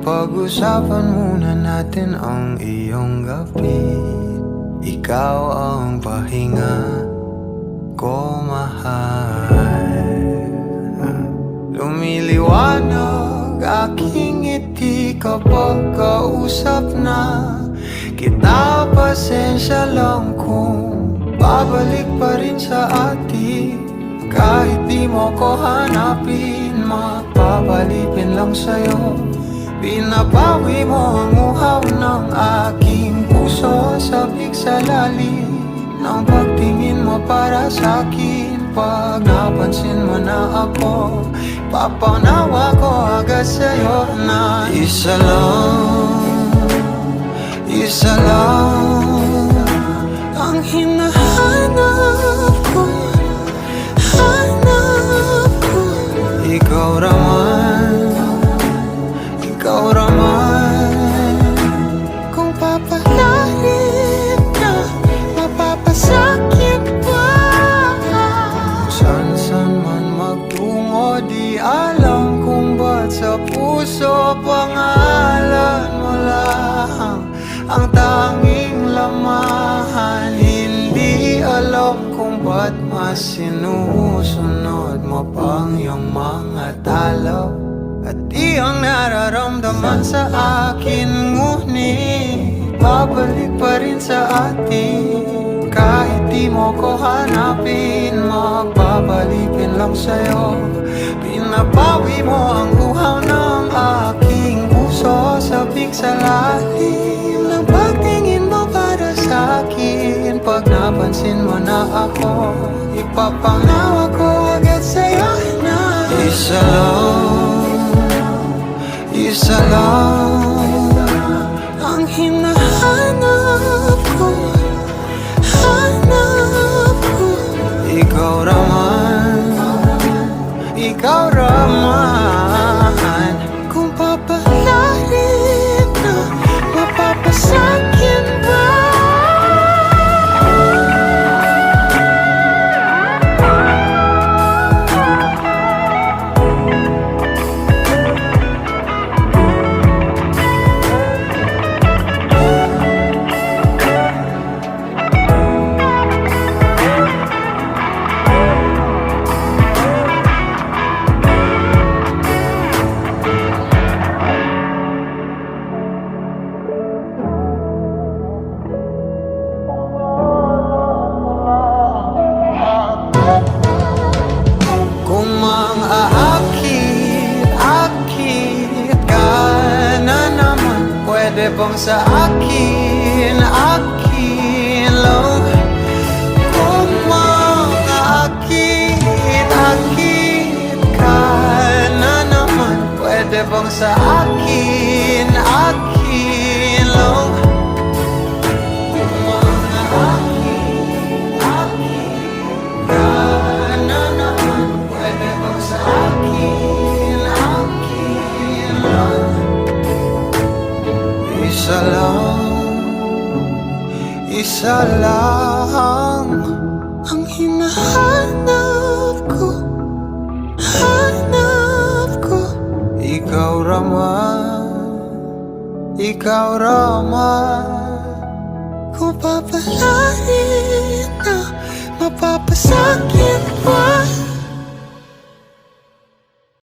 Pag-usapan muna natin ang iyong gabi. Ikaw ang pahinga ko, mahal. Lumiliwanag aking ngiti kapag kausap na kita. Pasensya lang kung babalik pa rin sa atin. Kahit di mo ko hanapin, mapapalipin lang sa'yo. Pinapawi mo ang uhaw ng aking puso, sabik sa lalim ng pagtingin mo para sa'kin. Pag napansin mo na ako, papanawa ko agad sa'yo na isa lang ang hinahanap ko, hanap ko. Ikaw raman, kung papalalim na, mapapasakit pa. San man magtungo, di alam kung ba't sa puso pangalan mo lang ang tanging lamahan. Hindi alam kung ba't mas sinusunod mo pang iyong mga talo at iyong nararamdaman sa akin. Ngunit babalik pa rin sa atin. Kahit di mo ko hanapin, mapapalipin lang sa'yo. Pinapawi mo ang uhaw ng aking puso, sabik sa lalim ng pagtingin mo para sa'kin. Pag napansin mo na ako, ipapanawa ko agad sa'yo na isa lang ang hinahanap ko, hanap ko. Ikaw raman, kung papalalim na, mapapasakit ba? Pwede bang sa akin lang? Kung makaakit ka na naman, pwede bang sa akin lang? Kung makaakit ka na naman, pwede bang sa akin lang? Isa lang ang hinahanap ko, hanap ko. Ikaw raman, kung papalarin na, mapapasakit